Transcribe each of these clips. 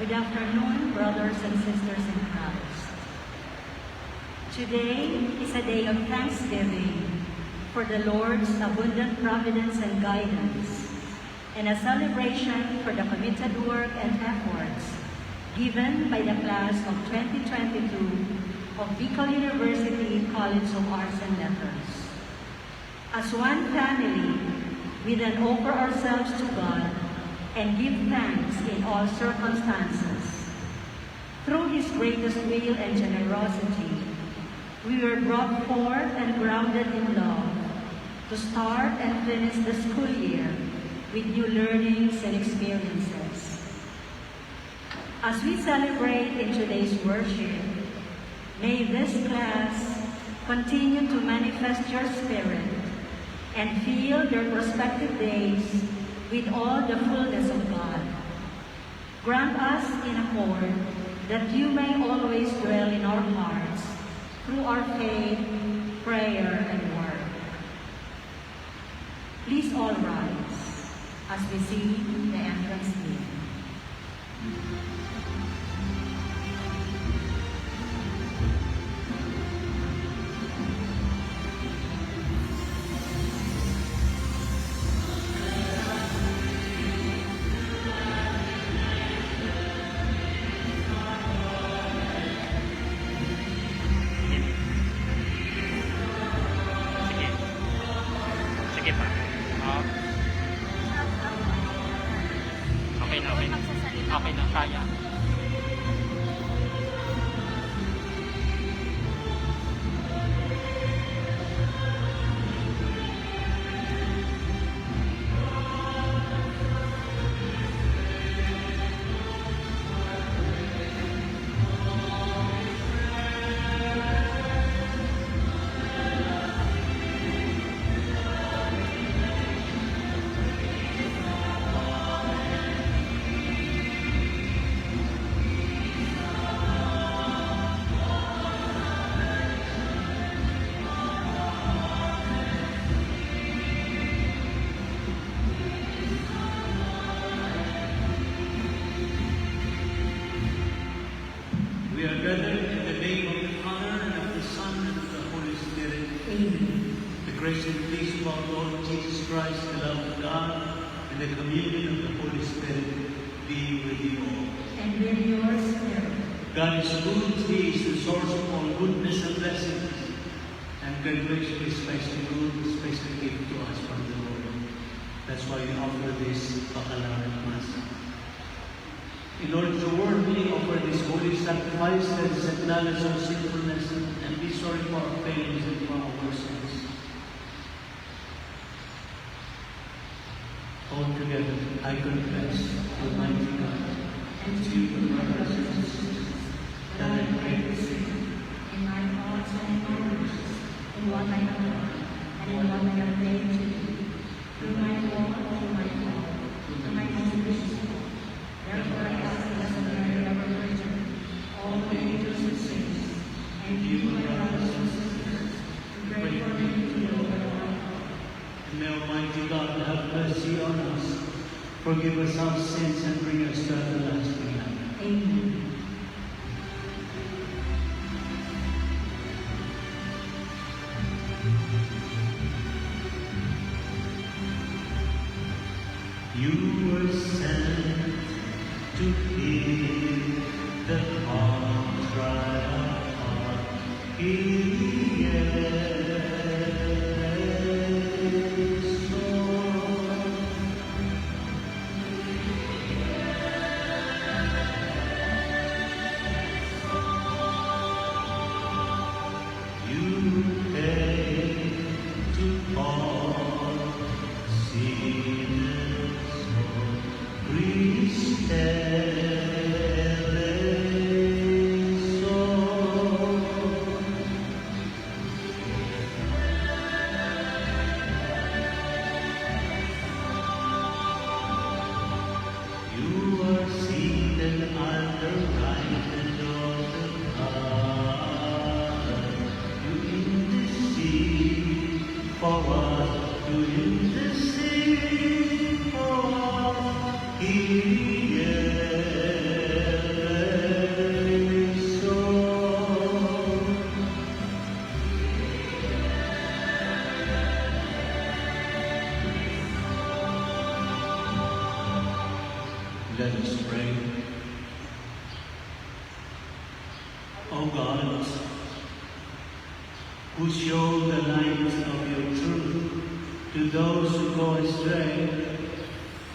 Good afternoon, brothers and sisters in Christ. Today is a day of thanksgiving for the Lord's abundant providence and guidance, and a celebration for the committed work and efforts given by the class of 2022 of Bicol University College of Arts and Letters. As one family, we then offer ourselves to God and give thanks in all circumstances. Through His greatest will and generosity, we were brought forth and grounded in love to start and finish the school year with new learnings and experiences. As we celebrate in today's worship, may this class continue to manifest your spirit and fill their prospective days with all the fullness of God. Grant us in accord that you may always dwell in our hearts through our faith, prayer, and work. Please all rise as we sing the entrance hymn. Okay na, kaya. We are gathered in the name of the Father, and of the Son, and of the Holy Spirit. Amen. The grace and peace of our Lord Jesus Christ, the love of God, and the communion of the Holy Spirit be with you all. And with your spirit. God is good. He is the source of all goodness and blessings, and can graciously special good, special gift to us from the Lord. That's why we offer this Baccalaureate Mass. In order to worthily offer this holy sacrifice, let us acknowledge our sinfulness and be sorry for our failings and for our sins. All together, I confess to Almighty God and to you, brothers and sisters, that I greatly sin In my thoughts and words, in what I have done, and in what I have failed to do, through my fault, through my fault, through my transgression. Therefore I ask the Blessed Mary, ever Virgin, all the angels and saints, and you, my brothers and sisters, to pray for me to the Lord our God. And may Almighty God have mercy on us, forgive us our sins, and bring us to everlasting life. Amen. You were sent to heal the heart cry of heart in the endless storm. You came to all sinners, Christ. Let us pray. O God, who show the light of your truth to those who go astray,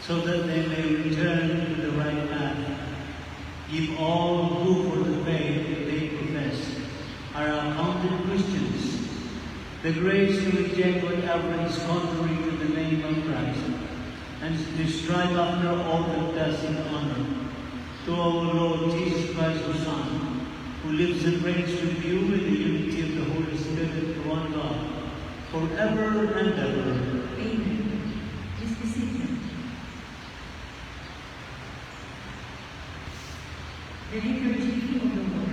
so that they may return to the right path, give all who for the faith they profess are accounted Christians the grace to reject whatever is contrary to the name of Christ, and to strive after all that does in honor. To our Lord Jesus Christ, your Son, who lives and reigns with you in the unity of the Holy Spirit, one God, forever and ever. Amen. Please be seated. The liturgy of the Lord.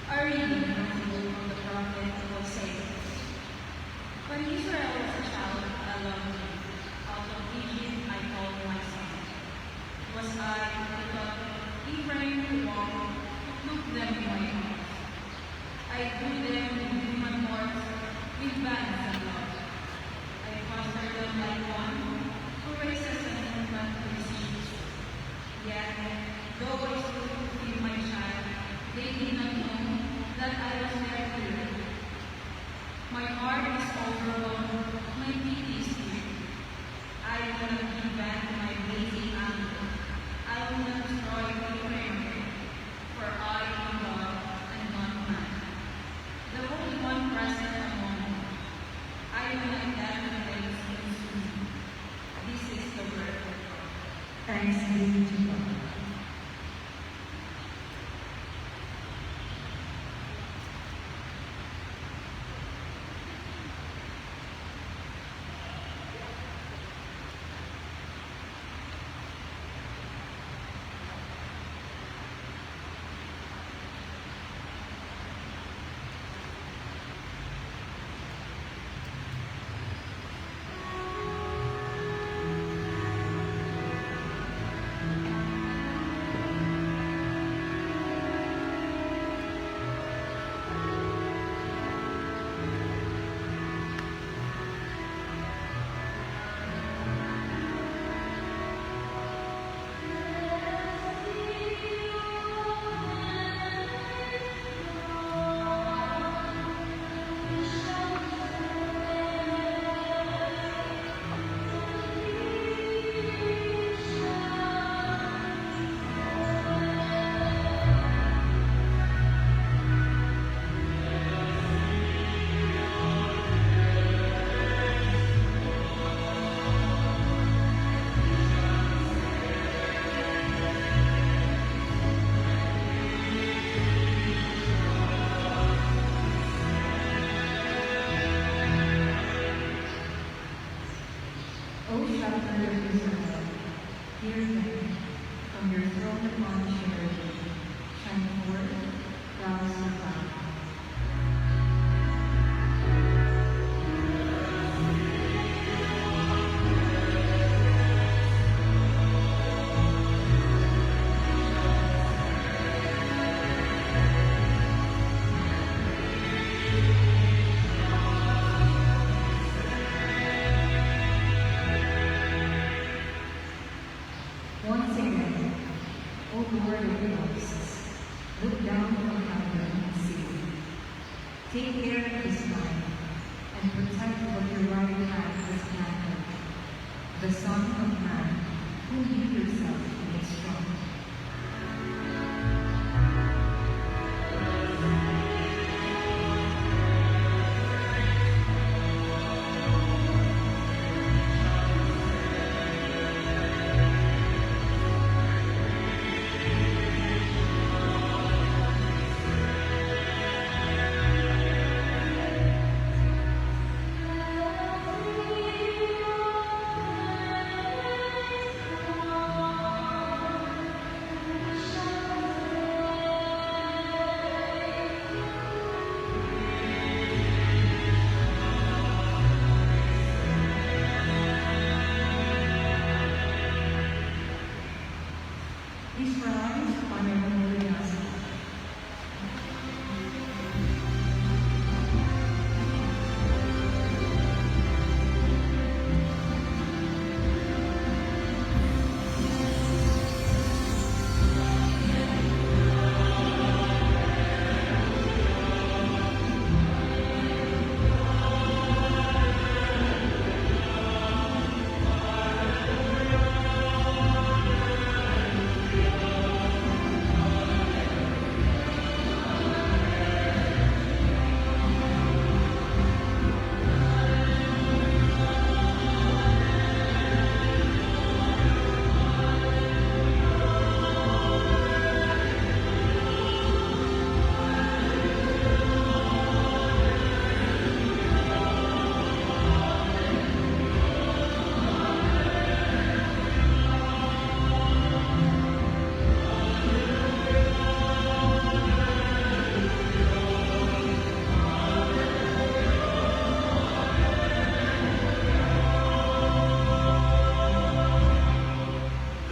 A reading from the book of the prophet Hosea. When Israel was a child, I loved him. Out of Egypt I called my son. It was I who taught Ephraim to walk, who took them in my arms. I drew them with human horns, with bands and love. I fostered them like one who raises an infant to his knees. Yet, though I stood to feed my child, they did not know that I was their healer. My heart is overwhelmed, my pity is deep. I will not give back my blazing anger. I will not destroy my prayer, for I am God and not man, the Holy One present among you. I will not let the place consume me. This is the word of God. Thanks be to God. O shelter of Israel, hear them from your throne upon cherubim. Shine forth, thou Zion. Once again, O Lord of hosts, look down from heaven and see. Take care of this land and protect what your right hand has planted, the Son of Man, whom you yourself made strong.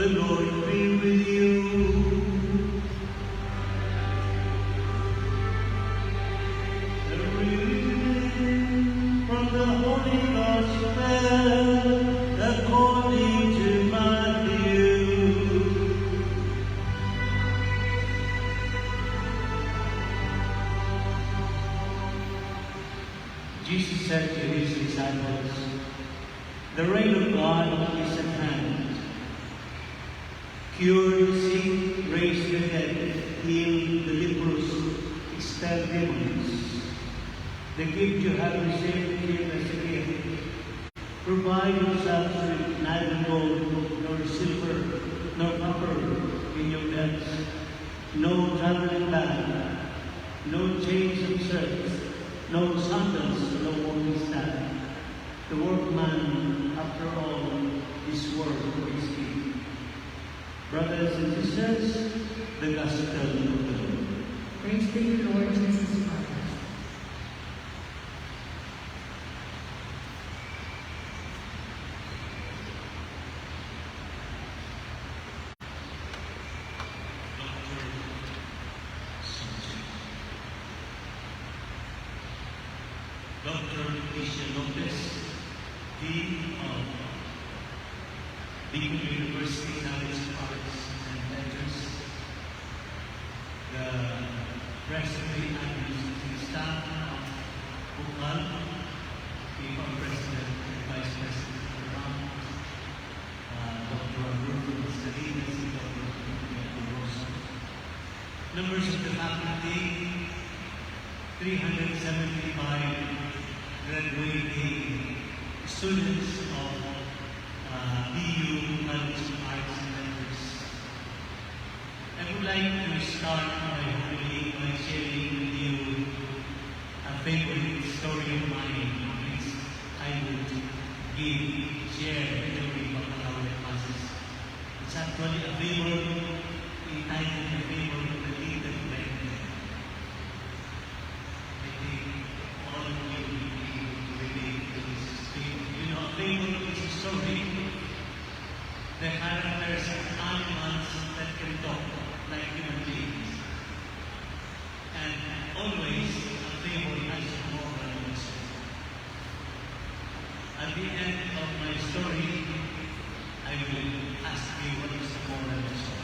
The Lord be with you. The reading from the Holy Gospel according to Matthew. Jesus said to his disciples, "The reign of God is at hand. Cure the sick, raise the dead, heal the leprous, expel demons. The gift you have received, give as a gift. Provide yourselves with neither gold, nor silver, nor copper in your belts, no traveling bag, no chains of service, no sandals, no walking staff. The workman, after all, is work for his gift." Brothers and sisters, the Gospel of the Lord. Praise to you, Lord Jesus Christ. Dr. Alicia Lopez, Dean of Beacon University College of Arts and Letters, the Presbyterian Administrative Staff of Bukal, the President and Vice President of the Rams, Dr. Arnulfo Salinas, and Dr. Antonio Rosa, members of the faculty, 375 graduating students of BU College of Arts and Letters. I would like to start my homily by sharing with you a favorite story of mine, which I would share during baccalaureate classes. It's actually a fable entitled "The Fable of the Little Red Hen." I think all of you will be able to relate to this fable. You know, a fable is a story. The characters are animals that can talk like human beings. And always a fable has a moral lesson. At the end of my story, I will ask you what is the moral lesson.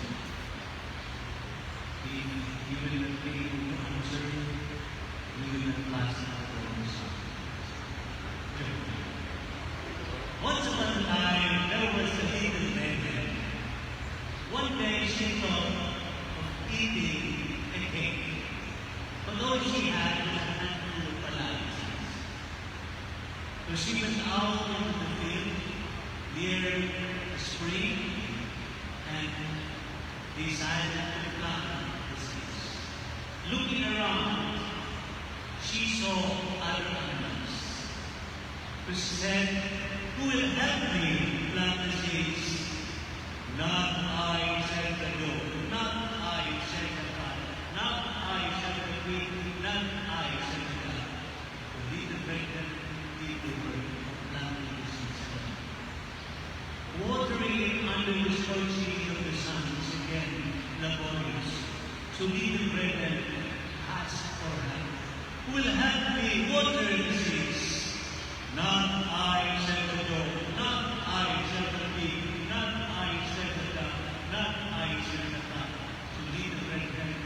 If you will not be able to answer, you will not pass the course. Once upon a time, there was a little red hen. One day she thought of eating a cake, but all she had was a handful of paralysis. So she went out into the field near a spring and decided to plant the seeds. Looking around, she saw other animals. So she said, "Who will help me plant the seeds?" "Not I," said the goat. "Not I," said the cat. "Not I," said the pig. "Not I," said the cat. The little pregnant did the work of planting the seeds. Watering it under the scorching of the sun is again laborious. So little pregnant asked for help. "Who will help me water the seeds?" "Not I," said the goat. "Not I," said the pig. "Not I," said the duck. "Not I," said the cat. So little pregnant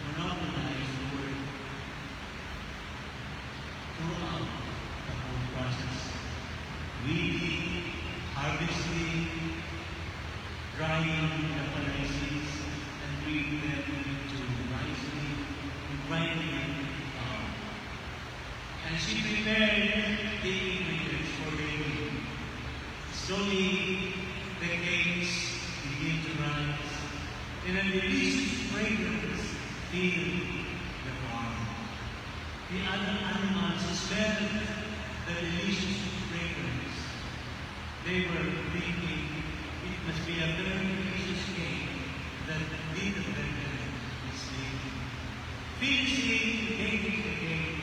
monopolized the work throughout the whole process. Weeding, harvesting, drying the paralysis, and bringing them into rising and grinding it down. And she prepared the ingredients for the meal. Slowly, the cakes begin to rise, and a delicious fragrance filled the farm. The other animals smelled the delicious fragrance. They were thinking it must be a very delicious cake that little Bethlehem is making. Finishing baking the cake,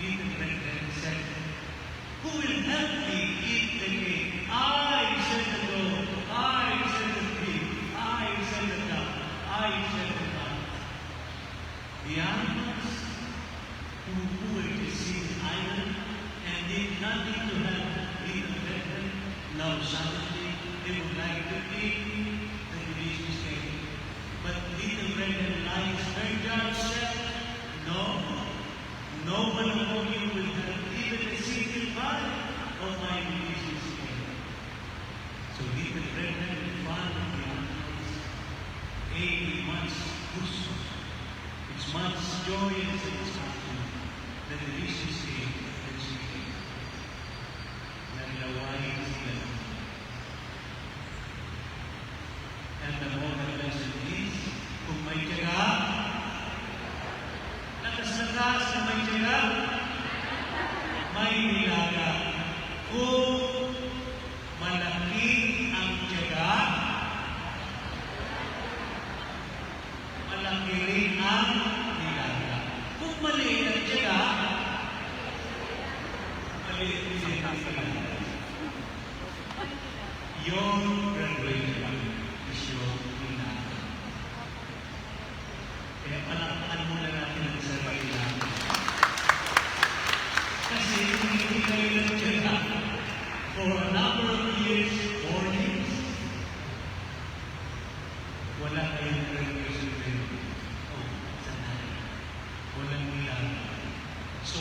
little Bethlehem said, "Who will help me eat the cake?" "I," said the goat. "I," said the pig. who were deceived island and did not need to have little brethren. Now suddenly they would like to eat the delicious cake. But little brethren lies very dark said, no one among you will have even a single bite of my delicious cake. So little brethren will follow the animals, ate much gusto, it's much joy and satisfaction, the delicious cake that she ate. Naglawain sila. And the moral lesson is, kung may tiyaga, lakas-lakas na may tiyaga, may nilaga. Kung malaki ang tiyaga, malaki rin ang nilaga. Kung maliit ang tiyaga, maliit din ang nilaga. Your graduation is your nilaga. Kaya palakpakan muna natin ang sarili natin. Kasi kung hindi kayo nagtiyaga for a number of years, 4 years, wala kayong graduation rate. Oh, sanay. Walang nilaga. So,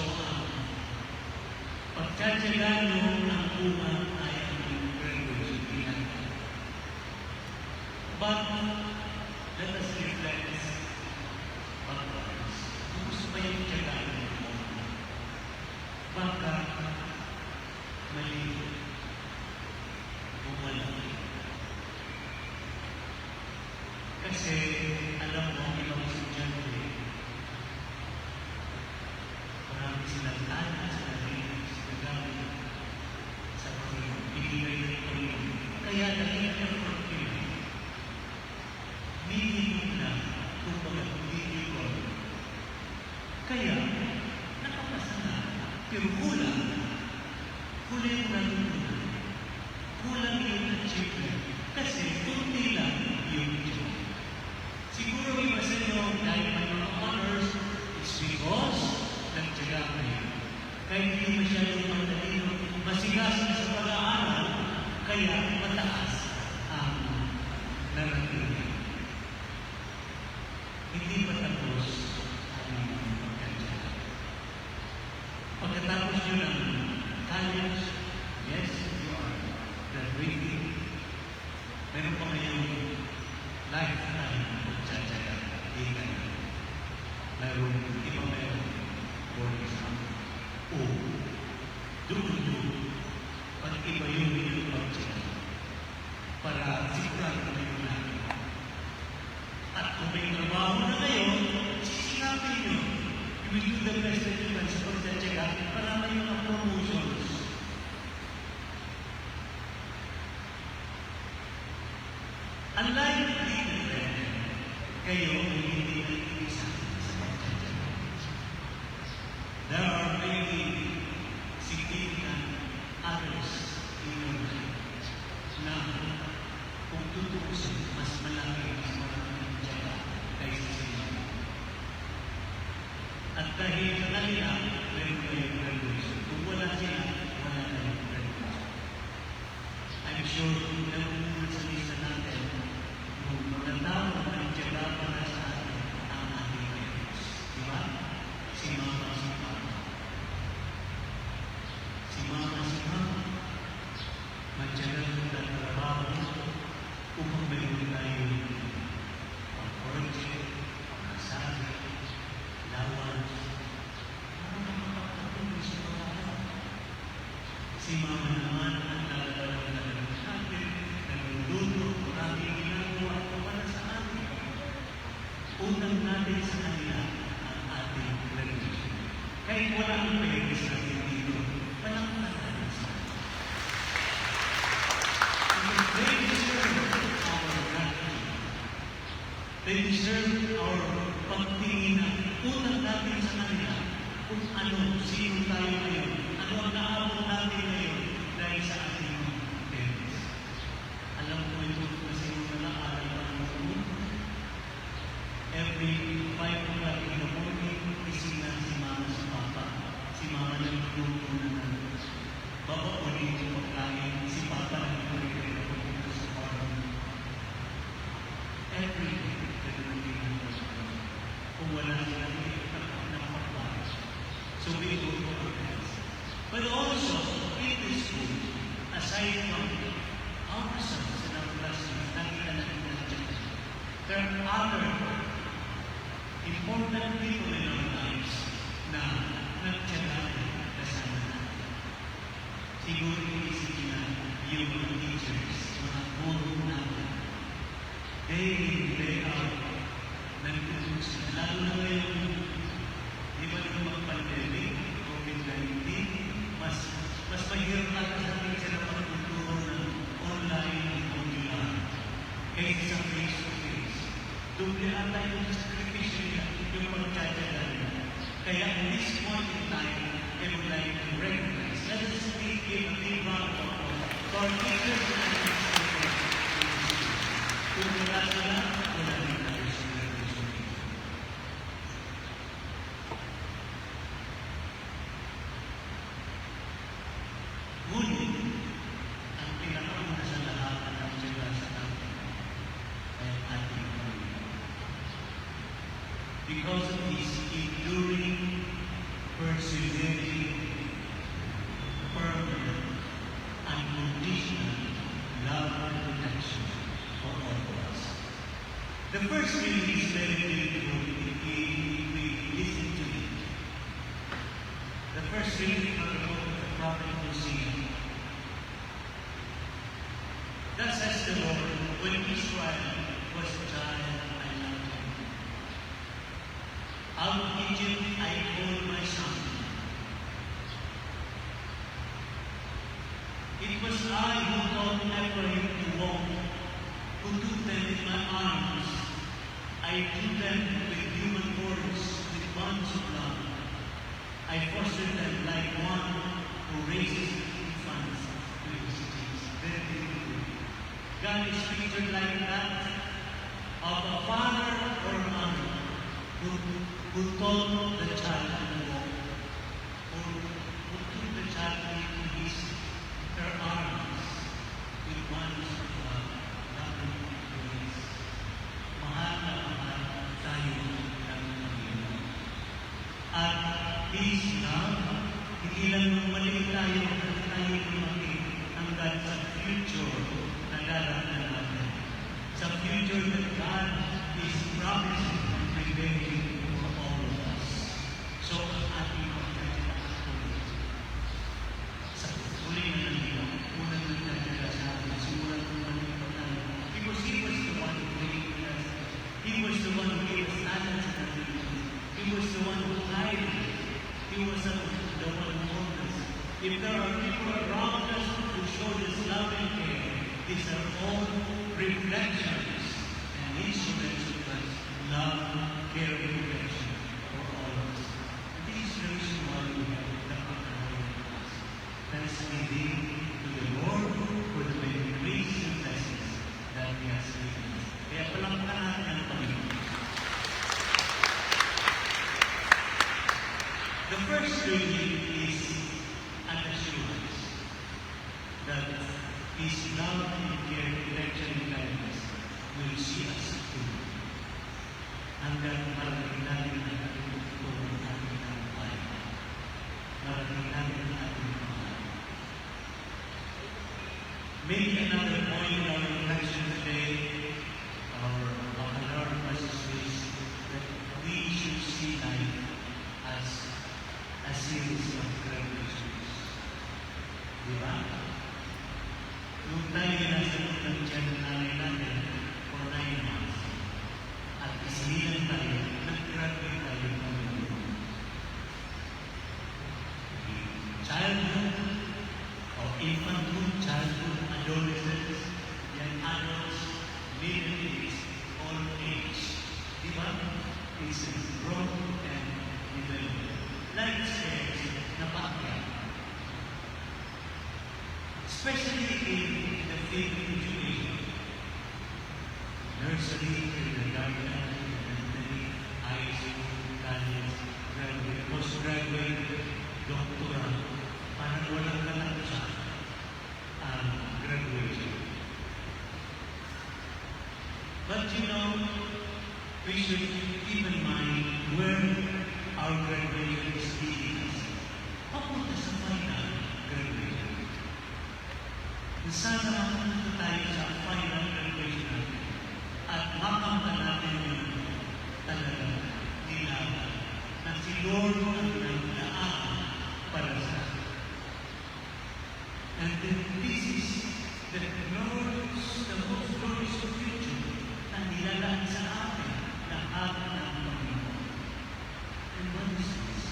pagkatiyagaan nyo ang bunga ay ang graduation nilaga. But, let us reflect backwards. Kung gusto pa yung tiyagaan mo, baka mali o malaki. Kasi, alam mo, ang ibang estudyante, marami silang tana sa narinig, sa gamit, sa pag-ibigay ng Panginoon. Kaya naging effort kayo. Minimum lang kung mag-ibigay. Kaya, nakapasa na, pero kulang yung achievement. Kasi, kunti lang yung job. Siguro iba sa inyo, dahil may mga honors, it's because nagtyaga kayo. Kahit hindi masyadong matalino, masigasig sa pag-aaral, kaya mataas ang narating. Hindi pa tapos ang pagkatyaga. Pagkatapos nyo ng college, yes, you are graduating. Meron pa kayong lifetime pagtsatsaga. Hindi ka na. Meron, iba meron. For example, doon, pag iba yung pagtsatsaga. Para sigurado na yung natin. At kung may trabaho na kayo, sisigapin nyo. You will do the best that you can sa pagtsatsaga para may mga promotions. Unlike little brethren, kayo ay hindi nag-iisa sa pagtsatsaga. There are many significant others in your life na kung tutuusin, mas malaki, mas maraming tiyaga kaysa sa inyo. At dahil sa kanila, meron kayong graduation. Kung wala sila, wala kayong graduation. I'm sure na kung sa lista natin, kung magandang ang tiyaga para sa atin ang ating parents. Diba? Si Mama, si Papa. Si Mama, si Papa. Magtiyagang nagtatrabaho upang mayroon tayo pag-project, pag-asabi, allowance, si Mama naman ang nagdadala ng atin, nagluluto, maraming ginagawa para sa atin. Unang natin sa kanila ang ating graduation. Kahit wala ang parents natin dito, walang natin sa atin. They deserve our gratitude. They deserve our pagtingin na unang natin sa kanila kung ano, sino tayo ngayon, ano ang naabot natin ngayon dahil sa ating parents. Alam ko ito kasi yung nalaaral pa ng mundo. Every 5 o'clock in the morning, isinan si Mama sa Papa. So we go to our hands. But also, in this school, aside from our sons and our classmates, there are other important people in our lives na nagtyagaan kasama natin. Siguro iisipin na yung mga teachers, mga guru natin. They are nagtutulong. Lalo na ngayon, di ba nung mag-pandemic, COVID-19, mas mahirap natin sa ating sila pagtuturo ng online o kaysa sa face-to-face. Doble ata yung sacrifice nila, yung pagtsatsaga nila. Kaya at this point in time, I would like to recognize, let us give a big round of applause for our teachers and students. Kung wala sila, wala rin tayo sa graduation. Ngunit, ang pinakauna sa lahat at ang sila sa atin ay ating Panginoon. Because of His enduring, persevering, permanent, unconditional love and protection for all of us. The first reading is very beautiful if we listen to it. The first reading from the book of the prophet Hosea. Thus says the Lord, when Israel was a child, I loved him. Out of Egypt I called my son. It was I who taught Ephraim to walk, who took them in my arms. I drew them with human cords, with bonds of love. I fostered them like one who raises infants with his teeth. Very beautiful. God is pictured like that of a father or a mother who taught the child to walk, or who took the child into her arms with bonds of love, loving grace. Mahal na mahal tayo ng Panginoon. At His love, hindi lang nung maliit tayo lumaki hanggang sa future na darating natin. Sa future that God is promising and preparing for all of us. So, ang ating pagkakataon sa huling na nila, unang nagkakala sa atin, simulan kung manito tayo. Because He was the one who created us. He was the one who gave us talents and abilities. He was the one who guided us. He was the one who told us. If there are people around us who show this love and care, these are all reflections and instruments of God's love, care, and protection for all of us. And this is the reason why we have the Panginoon with us. Thanks be to the Lord for the many graces and blessings that He has given us. Kaya palangkan natin ang Panginoon. The first reading is an assurance that His love and care, protection, and guidance will see us through. Hanggang marating natin ang ating tutulong ng ating buhay. Marating natin ang ating buhay. Maybe another point in our reflection today, our message is that we should see life as a series of graduations. Diba? Nung tayo nasa ng tiyan ng nanay natin for 9 months, at isinilan tayo, nag-graduate tayo ng childhood, or infanthood, childhood, adolescence, young adults, middle age, old age. Diba? It's growth and development. Like stairs na paakyat. Especially in the field of education. Nursery, kindergarten, elementary, high school, college, graduate, postgraduate, doctoral. Parang walang kalagsa ang graduation. But you know, we should keep in mind where our graduation is leading us. sana mapunta tayo sa final graduation natin at makamta natin yung talaga nilaban na si Lord ang naglaan para sa atin. And then this is the most glorious future na nilalaan sa atin lahat ng Panginoon. And what is this?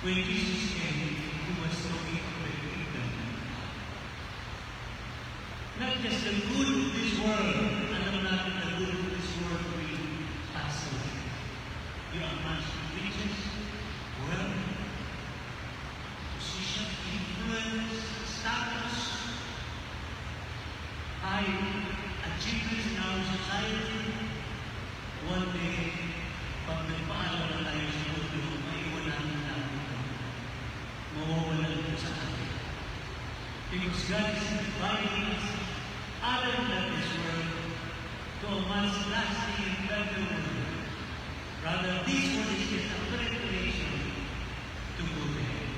When Jesus came, He was talking of the kingdom. Not just the good of this world. Alam natin the good of this world will pass away. You are much riches, wealth, position, influence, status, high achievements in our society. One day, pag nagpaalam na tayo sa mundo, maiwanan na natin ito. Mawawalan ito sa atin. Because God is inviting us out of this world to a much lasting and better world. Rather, this world is just a preparation to go there.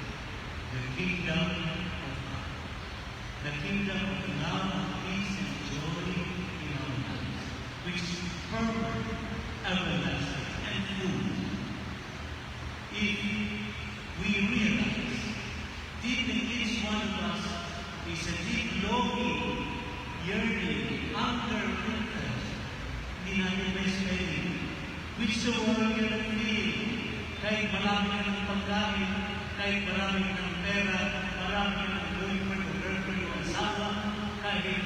The kingdom of God. The kingdom of love, peace, and joy in our lives, which is permanent, everlasting, and full. If we realize deep in each one of us is a deep longing, yearning, hunger, and thirst, hindi natin may spelling, which the world cannot feel. Kahit marami ka ng pagkain, kahit marami ka ng pera, marami ka ng boyfriend o girlfriend o asawa, kahit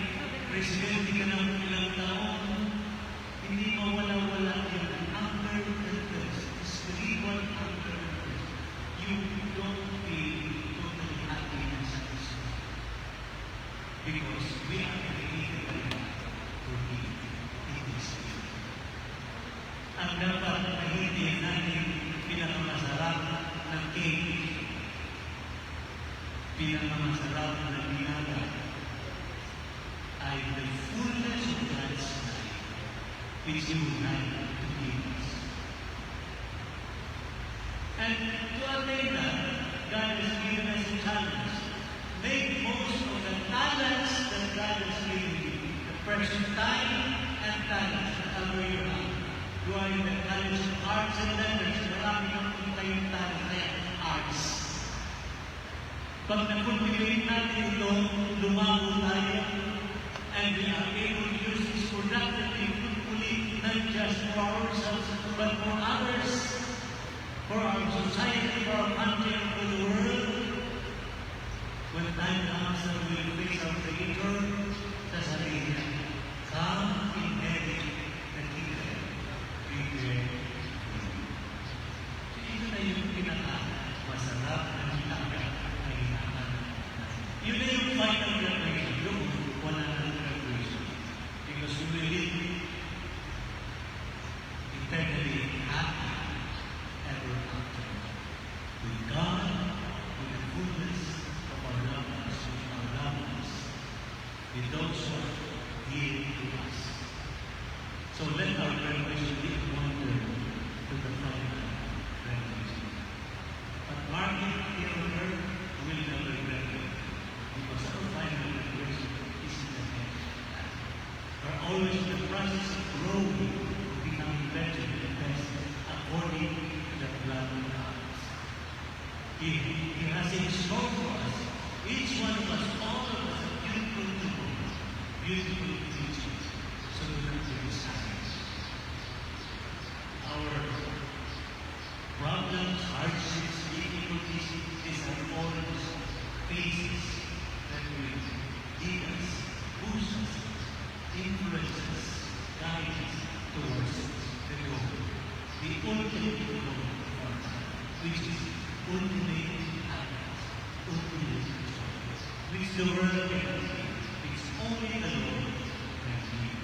presidente ka ng ilang taon, hindi mawala-wala yung hunger and thirst, spiritual hunger and thirst. You don't feel totally happy and satisfied. Because we are created by God to be in this world. Ang dapat mahitin natin pinakamasarap ng cake, pinakamasarap ng binaga, ay the fullness of God's life, which He would like to give us. And to attain that, God has given us a challenge. Make most of the talents that God has given you. The precious time and talents that you have. You are in the college of arts and letters. Marami kang kayong talent kaya arts. Pag na-cultivate natin ito, lumago tayo, and we are able to use this productively, fruitfully, not just for ourselves, but for others, for our society, for our country, and for the world. When the time comes that we will face our Creator, sasabihin niya, come inherit the kingdom. Prepare for you. Ito na yung pinaka-masarap na hinaga na hinaga. Yun na yung final graduation. Yung wala na graduation. Because we will live eternally happy ever after. With God, with the fullness of our loved ones, with our loved ones, with those who are dear to us. So let our graduation be a wonder to the final graduation. But mark it here on earth, we will never graduate. Because our final graduation is in the heaven. We're always in the process of growing, of becoming better and best, according to the blood of God. He has in store for us, each one of us, all of us, beautiful people, beautiful creatures, so that we desire. Our problems, hardships, difficulties, these are all phases that will lead us, boost us, influence us, guide us towards the goal, the ultimate goal of our life, which is ultimate happiness, ultimate joy, which the world cannot give, which only the Lord can give.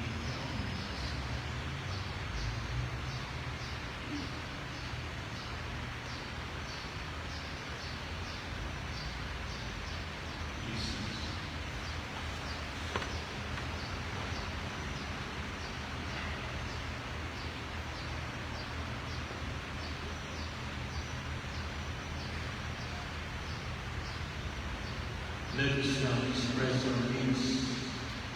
Let us now express our needs,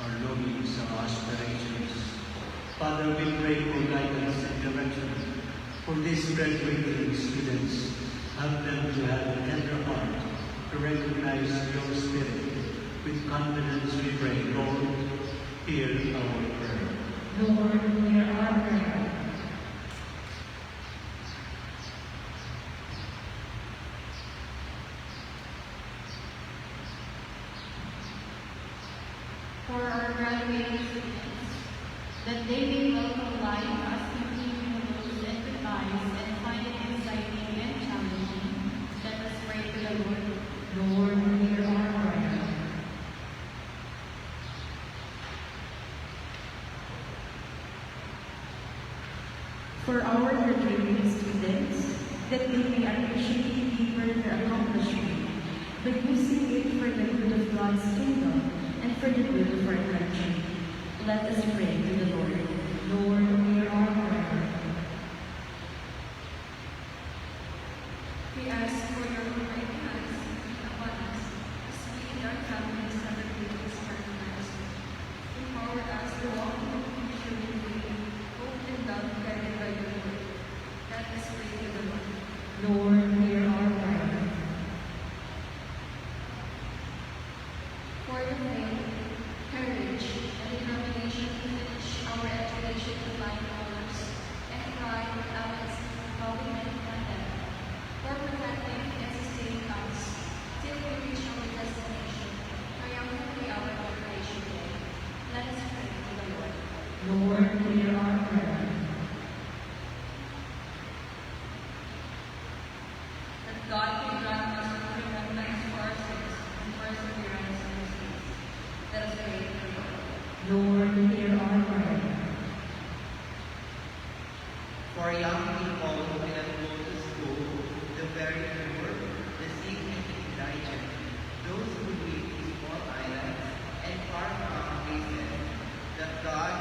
our longings, our aspirations. Father, we pray for guidance and direction for these graduating students. Help them to have a tender heart to recognize your Spirit. With confidence we pray, Lord, hear our prayer. Lord, hear our prayer. For our graduating students, that they may welcome life as continuing those and goodbyes and find it exciting and challenging, let us pray to the Lord. Lord, hear our prayer. For our graduating students, that they may appreciate deeper their accomplishment by using it for the good of God's kingdom and for the good of our country. Let us pray to the Lord. Lord, hear our prayer. We ask for your guiding hands upon us as we and our families celebrate this anniversary. Empower us to walk in the future with faith, hope, and love guided by your word. Let us pray to the Lord. Lord, hear our prayer. For the faith, courage, and determination to finish our education with flying colors and pride amidst government pandemic. For protecting and sustaining us till we reach our destination, triumphantly our graduation day. Let us pray to the Lord. Lord, hear our prayer. That God may grant us remembrance for our sins and perseverance in His ways. Let us pray to the Lord. Lord, hear our prayer. For young people who cannot go to school, the very poor, the sick and indigent, those who live in small islands and far from places, that God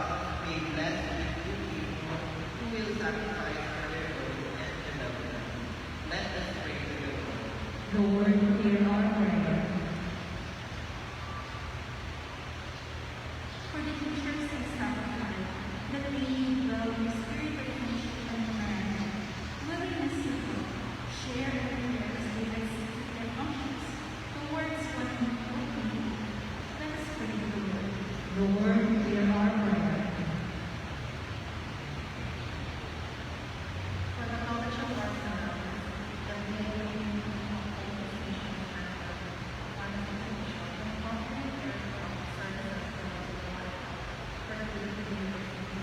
may bless the good people who will sacrifice for their own and to love them. Let us pray to the Lord. Lord, hear our prayer. For the teachers and staff of God, that they will with spirit of friendship and environment, willingness to help, share and prepare as they execute their functions towards what we hope to do. Let us pray to the Lord. Lord, hear our prayer. For the College of Arts and Sciences, that they will be organization and one of the official and confident area of services for the good of the university,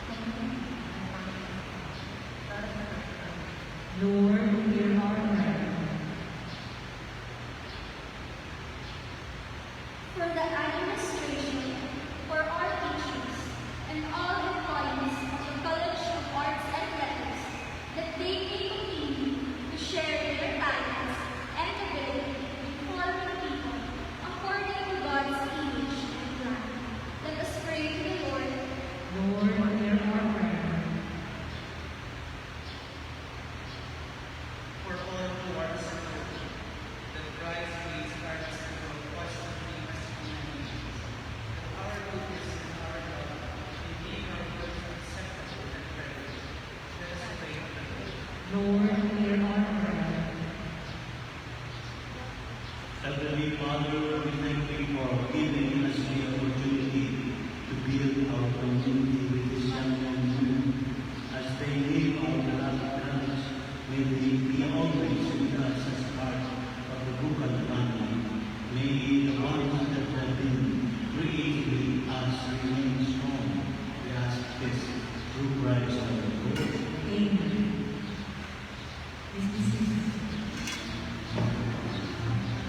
community, and partners. Let us pray. Lord, hear our prayer. For the administration, for our teachers, and all employees of the College of Arts and Letters, that they may continue to share their talents and ability with forming people according to God's image and plan. Let us pray to the Lord. Lord, hear our prayer. For all who are supported, that Christ may start us to grow positively as human beings, that our goodness and our love may make our works acceptable and fair. Let us pray to the Lord. Lord, hear our prayer. Heavenly Father, we thank you for giving us the opportunity to build our community with these young men and women. As they live our last grants, may they be always with us as part of the Bukal family. May the ones that have been created with us remain strong. We ask this through Christ our Lord. Amen. Please be seated.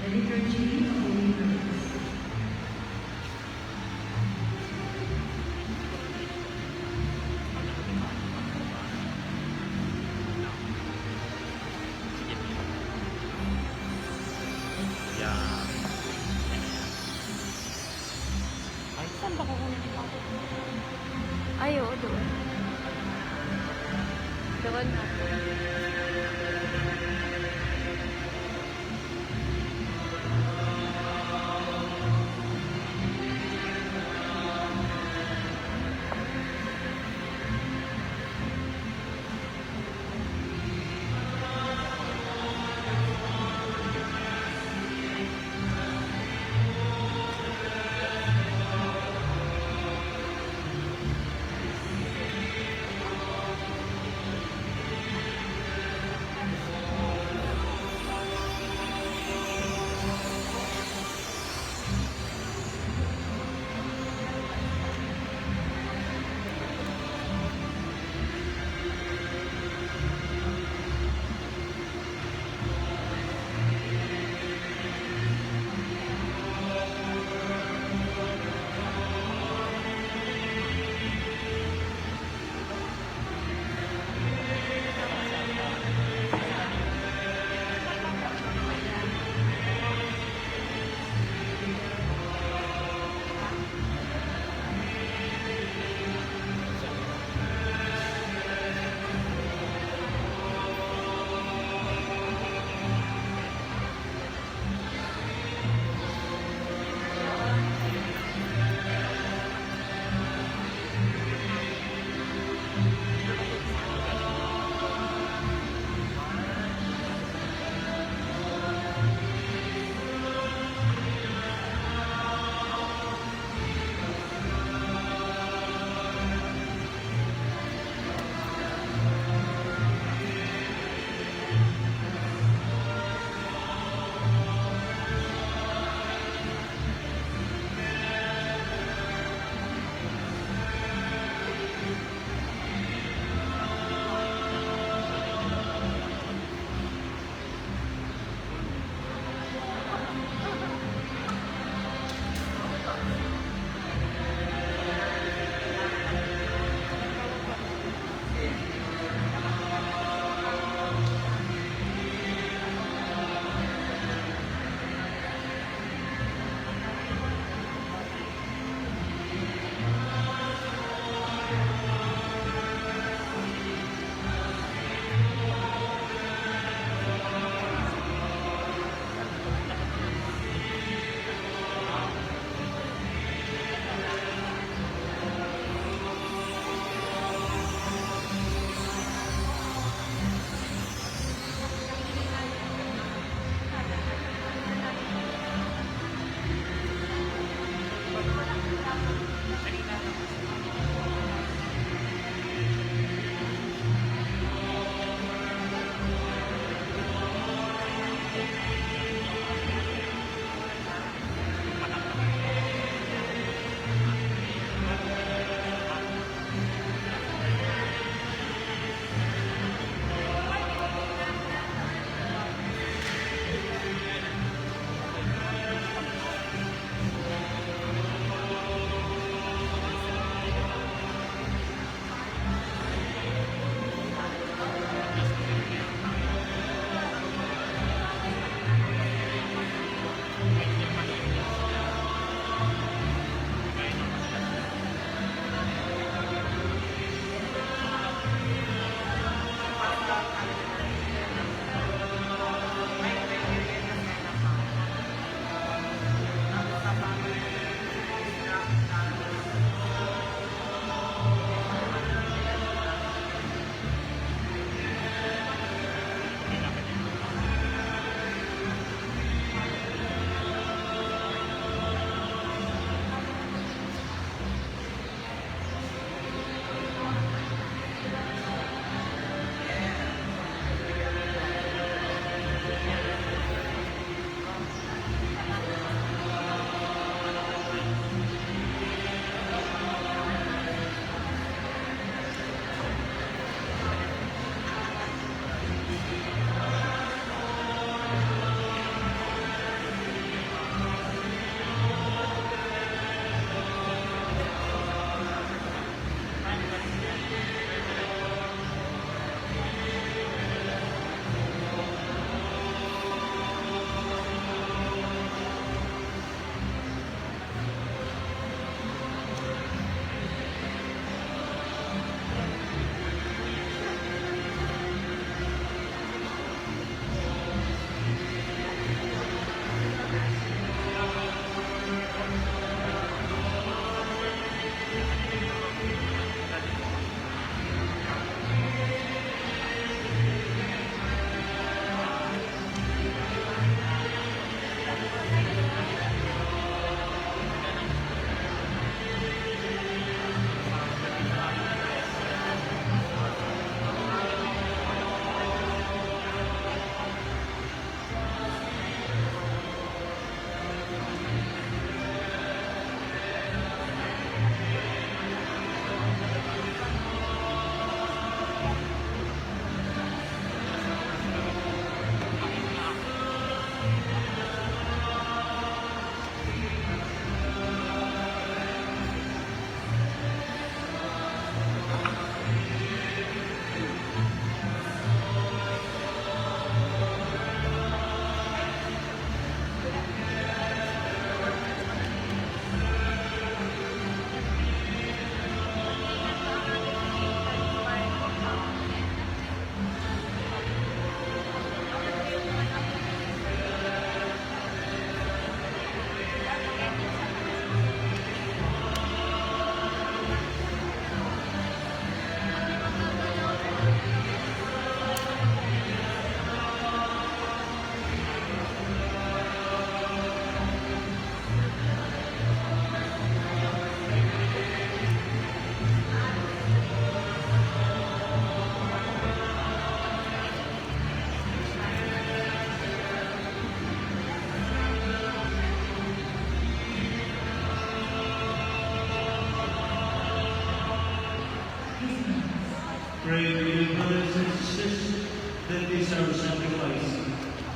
The liturgy of deliverance. Yan. Ay, saan ba kukunin ito? Ay, oo, doon. Doon na.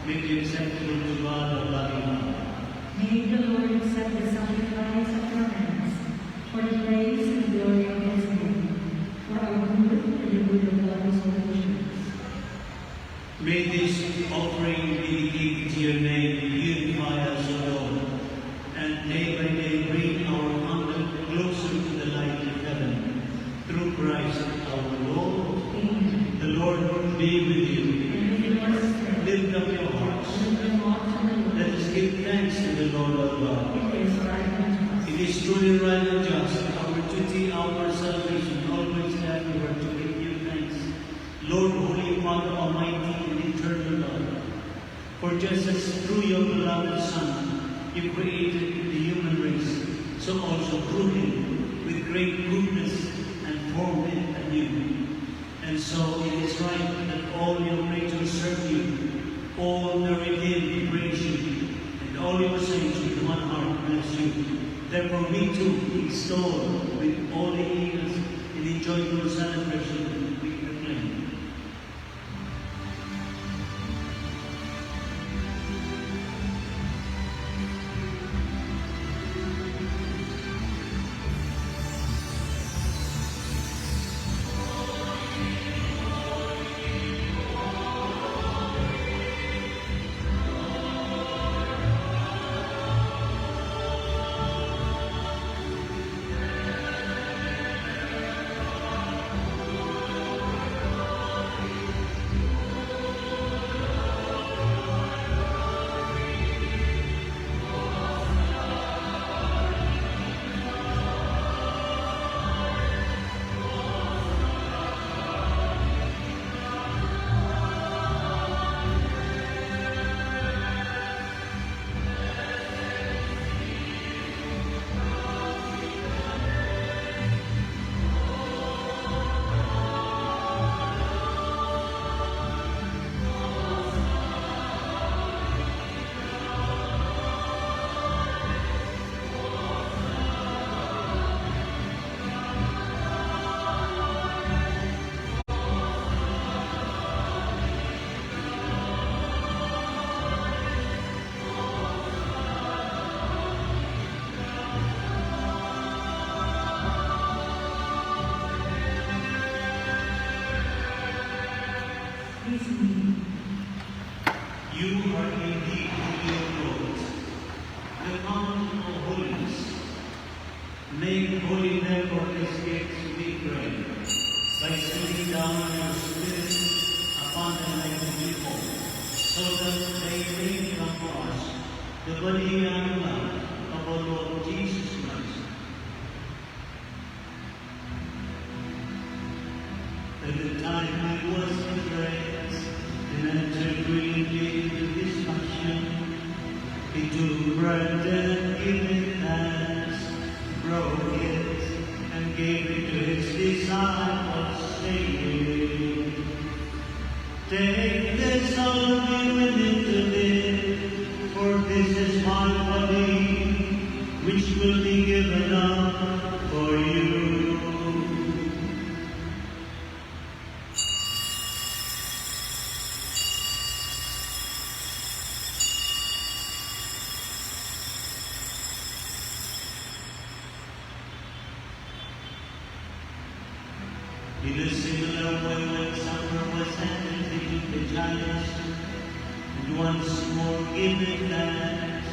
make it acceptable to God our loving God. May the Lord accept the sacrifice of your hands for the praise and glory of his name, for our good and the good of all his holy church. May this offering dedicate to your name unify us, O Lord, and day by day bring our conduct closer to the light of heaven. Through Christ our Lord. Amen. The Lord be with you. And with your spirit, Lift up your hearts. and with your heart to the Lord. Let us give thanks to the Lord our God. It is right and just. It is truly right and just, our duty, our salvation, always and everywhere to give you thanks. Lord, Holy Father, Almighty and Eternal God, for just as through your beloved Son you created the human race, so also through him, with great goodness and formed it anew. And so it is right that all your creatures serve you, all the redeemed praise you, and all your saints with one heart bless you. Therefore we too extol with all the angels and in joyful celebration we proclaim. You are indeed holy, O Lord, the mountain of holiness. Make holy therefore these gates, we pray, by sending down your Spirit upon them like a people, so that they may become for us the body and blood of our Lord Jesus Christ. At the time it was embraced and entered willingly into his passion, he took bread and giving thanks, broke it and gave it to his disciples, saying, "Take this, all of you, and eat of it, for this is my body, which will be given up for you." In a similar way, when supper was ended, he took the chalice, and once more giving thanks,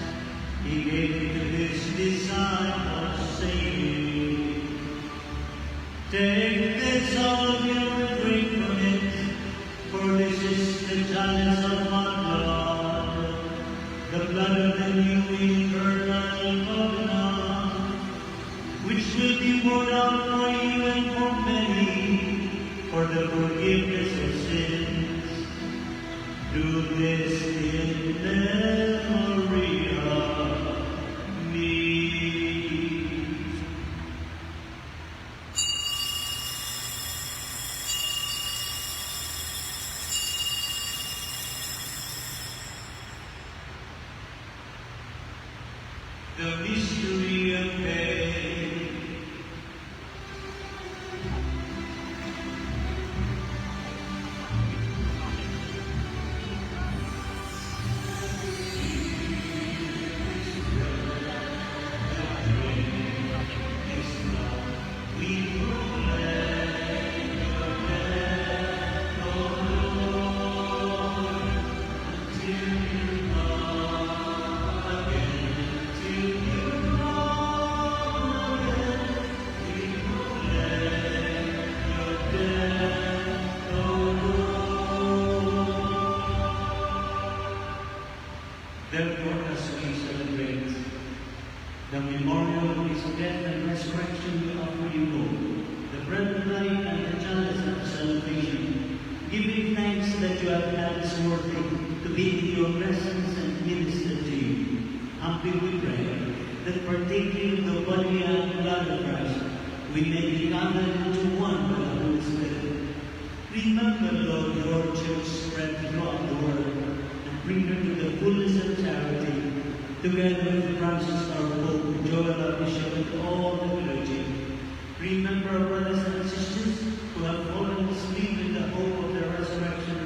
he gave it to his disciples, saying, "Take this, all of you, and drink from it, for this is the chalice of my blood, the blood of the new eternal covenant, which will be poured out for you and for many, for the forgiveness of sins. Do this in memory of me." The mystery of faith. Therefore, as we celebrate the memorial of his death and resurrection, we offer you, Lord, the bread and wine and the chalice of celebration, giving thanks that you have held us worthy to be in your presence and minister to you. Humbly we pray that partaking of the body and blood of Christ, we may be gathered into one by the Holy Spirit. Remember, Lord, your church spread throughout the world, bring her to the fullness of charity, together with Francis our Pope, Joel our Bishop, and all the clergy. Remember our brothers and sisters who have fallen asleep in the hope of their resurrection,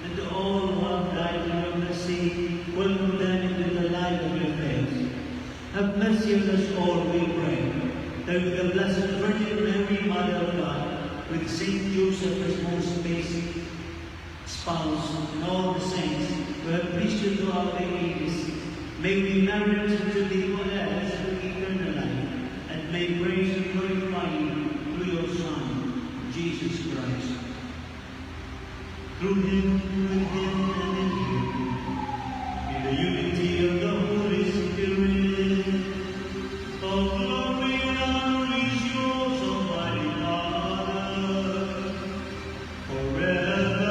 and to all who have died in your mercy, welcome them into the light of your face. Have mercy on us all, we pray, that with the Blessed Virgin Mary, Mother of God, with Saint Joseph as most basic spouse, and all the saints who have preached throughout the ages, may we merit to be heirs of eternal life, and may praise and glorify you through your Son, Jesus Christ. Through him, with him, and in him, in the unity of the Holy Spirit, all glory and honor is yours, Almighty Father, forever.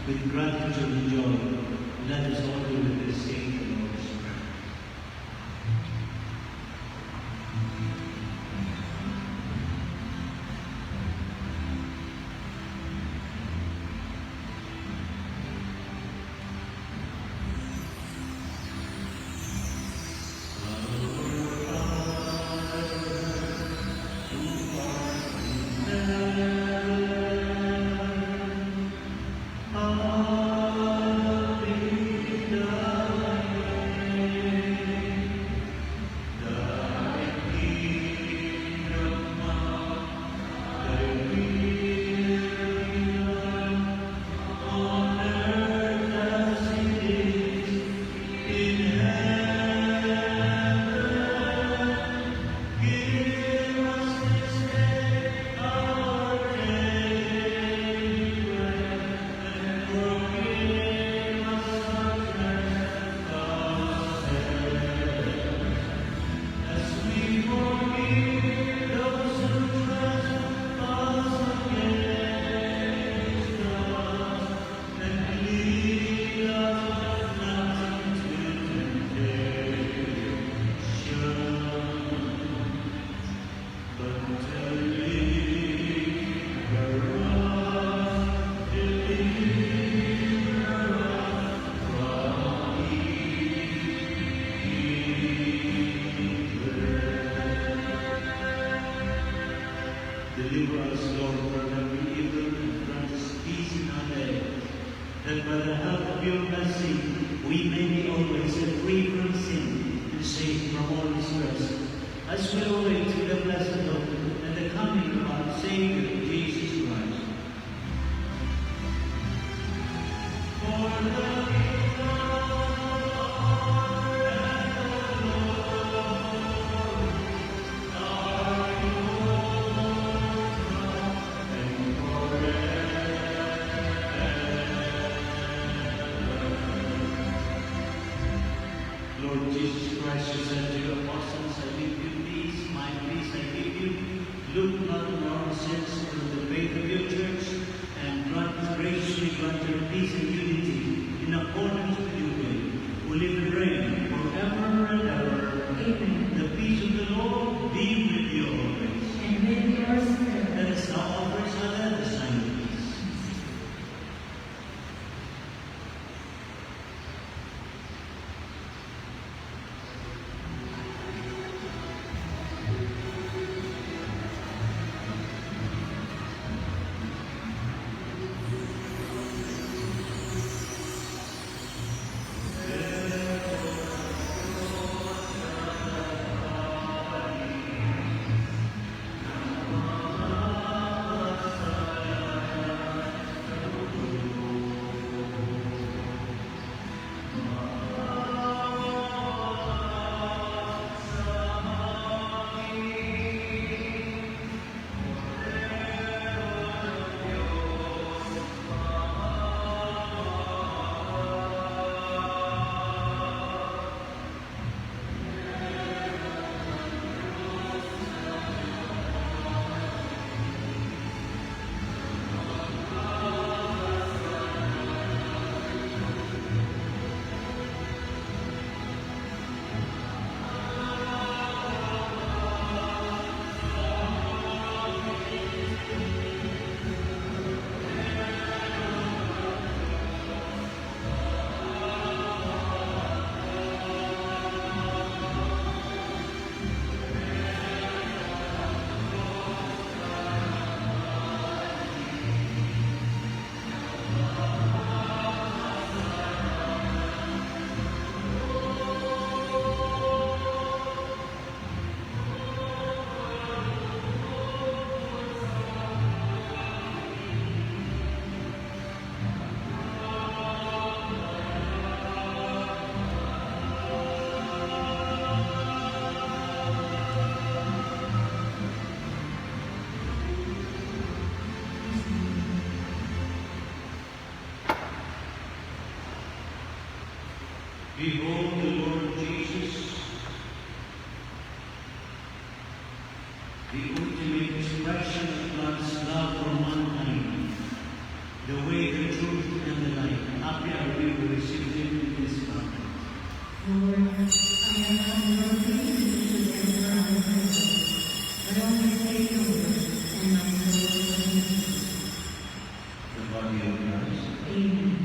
With gratitude and joy, let us all do with this sing the Lord's Prayer. Deliver us, Lord, from every evil, and grant us peace in our days, that by the help of your mercy we may be always set free from sin and safe from all distress, as we await the blessed hope and the coming of our Savior, Jesus Christ. For the Lord Jesus Christ, you said to your apostles, I leave you peace, my peace I give you. Look not on our sins, but on the faith of your church, and graciously grant her peace and unity in accordance with your will, who live and reign forever and ever. Amen. The peace of the Lord be with you always. And with Behold the Lord Jesus, the ultimate expression of God's love for mankind, the way, the truth, and the life. Happy are we who receive him in this moment. Lord, I am not worthy to enter under thy roof, but only say your word, and my soul will be healed. The body of Christ. Amen.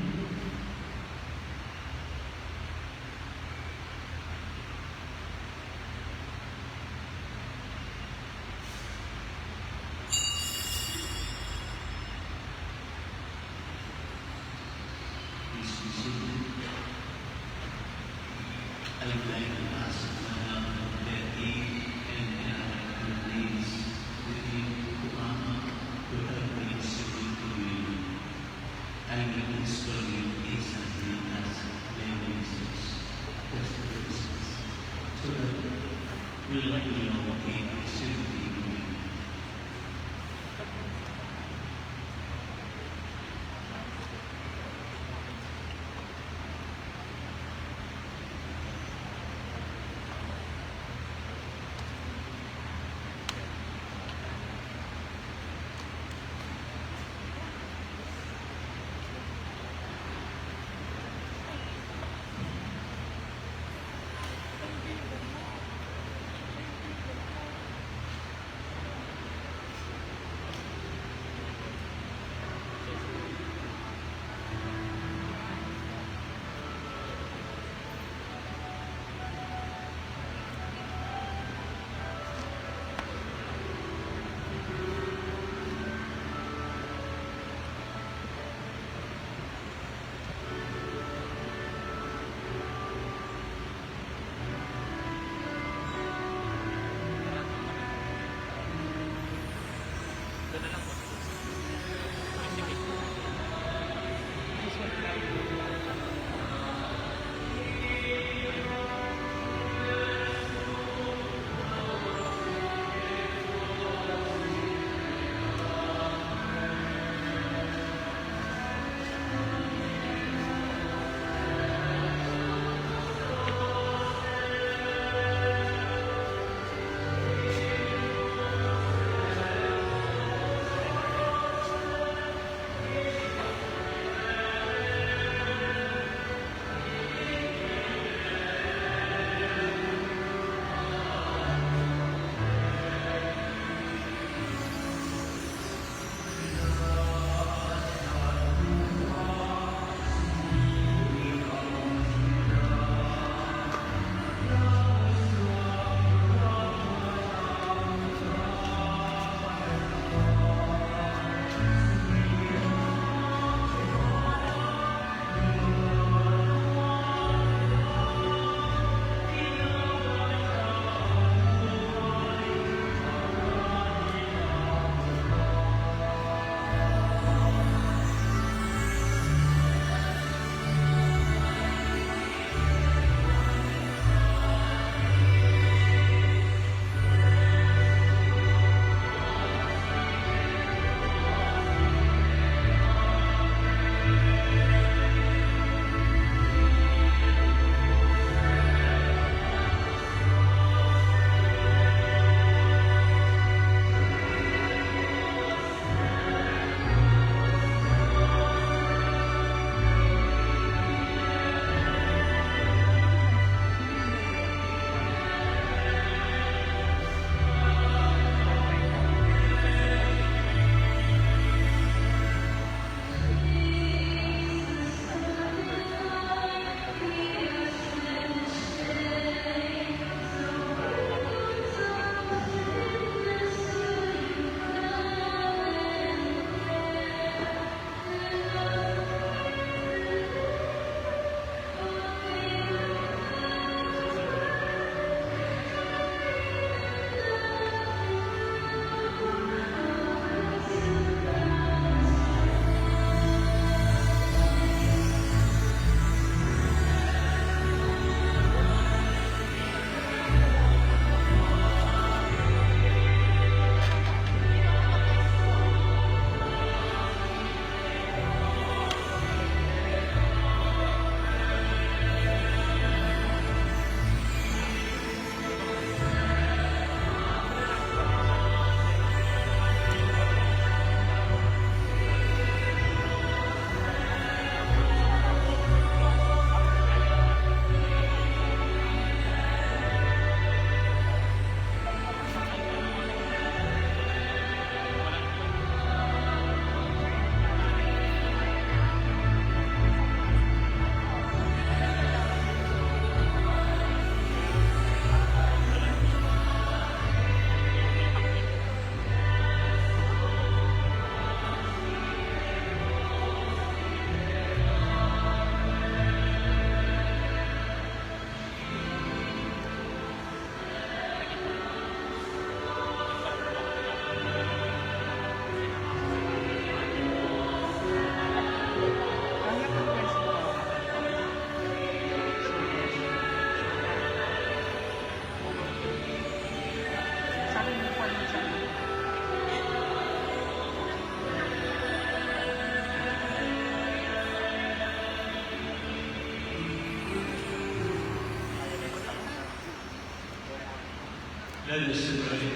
Let us pray.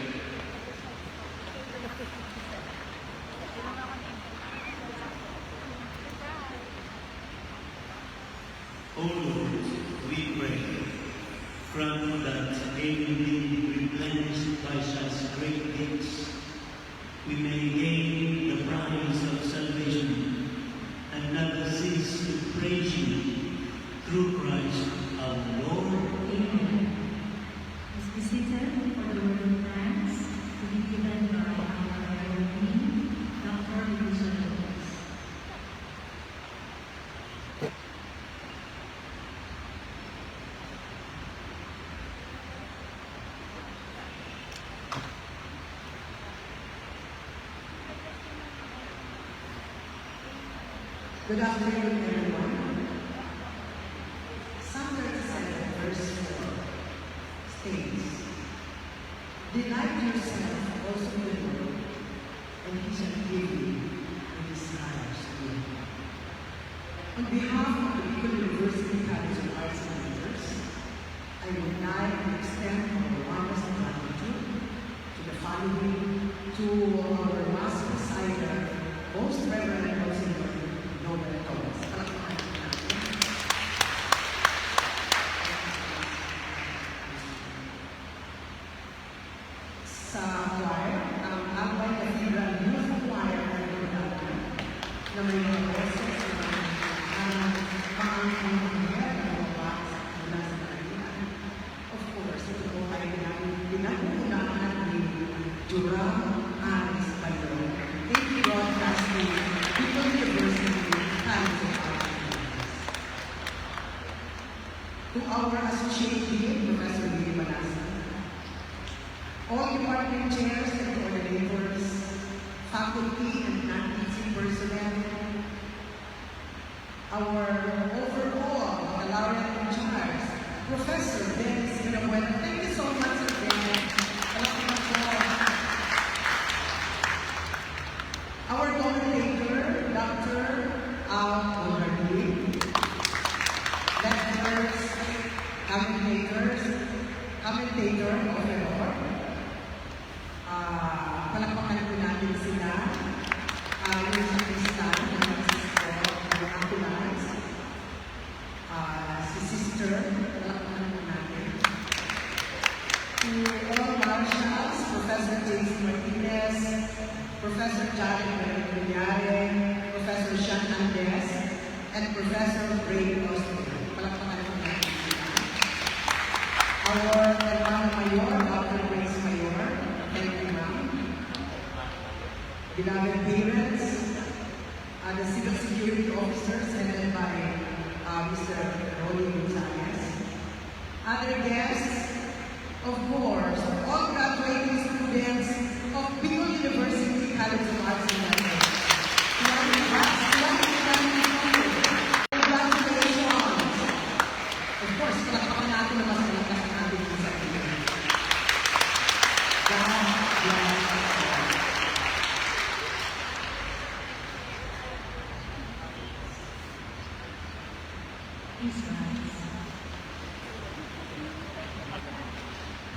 O Lord, we pray, grant that being replenished by such great gifts, we may gain the prize of salvation and never cease to praise you through Christ our Lord. Amen. Let's be seated for the word of thanks to be given by our Reverend Dr. Elizabeth. Good afternoon, everyone. Psalm 37, verse 4 states, "Delight yourself also in the Lord, and He shall give you the desires of your heart." On behalf of the Beacon University College of Arts and Letters, I would like to extend our warmest gratitude to the family, to our Master Presider, Most Reverend Monsignor Nobel Thomas. Palakpakan natin. Sa choir, ang Albay Cathedral Youth Choir ay Ronaldo na may mga boses na maangkong-angkong ng mga bata mula sa Caribbean. Of course, ito po ay pinag-uunahan ni Durham Aris Bayo, AP Broadcasting, Beacon University, College of Arts and Letters. To our Associate Dean, Professor Billy Manasa, all department chairs and coordinators, faculty and non-teaching personnel, our overall laureate in charge, Professor Dennis Vinabuena. Thank you so much, Sir Dennis. Palakpakan po. Our commentator, Dr. Al Monardi, lecturers, commentator of the Lord. Palakpakan po natin sila. Yung sa Kristal, yung ambulance, si Sister, palakpakan po natin. To all marshals, Professor J.C. Martinez, Professor Jared Villarre, Professor Sean Andes, and Professor Ray Osborne. Palakpakan po natin sila. Our Hermano Mayor, Dr. Grace Mayor, thank you, ma'am. Beloved parents, the civil security officers headed by Mr. Rolly Gonzalez, other guests, of course, all graduating students of Beacon University College of Arts and Letters. Congratulations! Of course, palakpakan natin na mas malakas ang ating sarili. God bless us all. Please rise.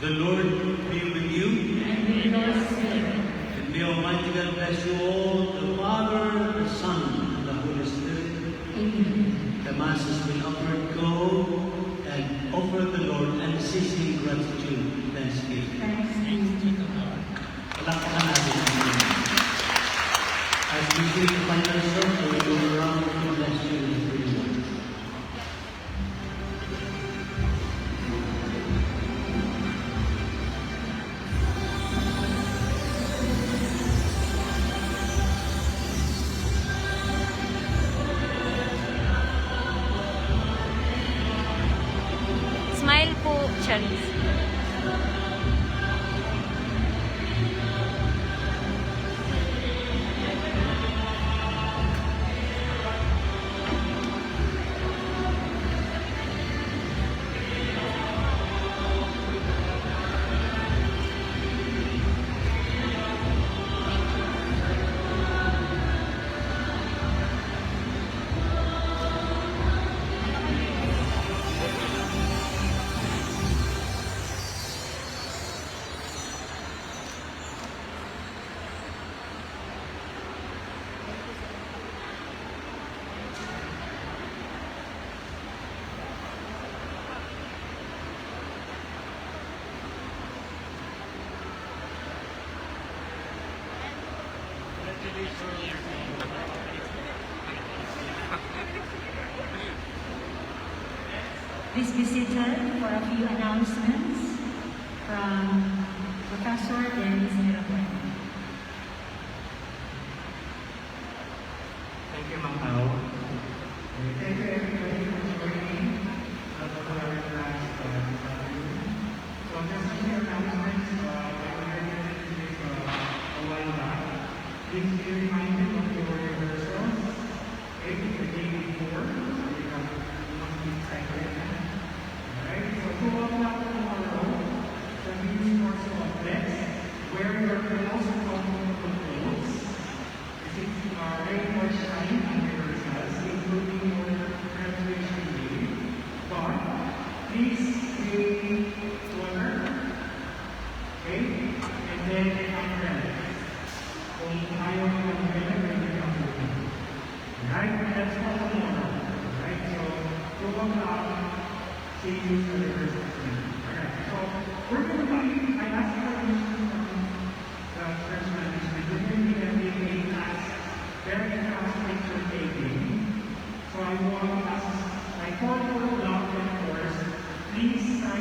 The Lord be with you, And with your spirit. and may Almighty God bless you all, the Father, the Son, and the Holy Spirit. Amen. The masses will upward go and offer the Lord unceasing gratitude, thanksgiving. Thanks be to God. Palakpakan natin ang Diyos. As we sing the final song, we go around to bless you in the free word. Smile po, Charis. Please be seated for a few announcements from Professor Dennis Miracle. Thank you, Ma'am Pao. Thank you everybody for joining us for our class this afternoon. So just a few announcements, I already mentioned this a while back. Please be reminded of your rehearsals. Okay, the day before, so you must be excited. Alright, so 2 o'clock tomorrow, the new sports complex, where we are also comfortable clothes. This is very much time and rehearsals, including your graduation day. But please bring water, okay? And then umbrellas. Kung ayaw mo ng umbrella, pwede kang bumili. Alright? That's for tomorrow. Alright? So, 2 o'clock, see you sa rehearsal. Alright? So, we're going to be, I asked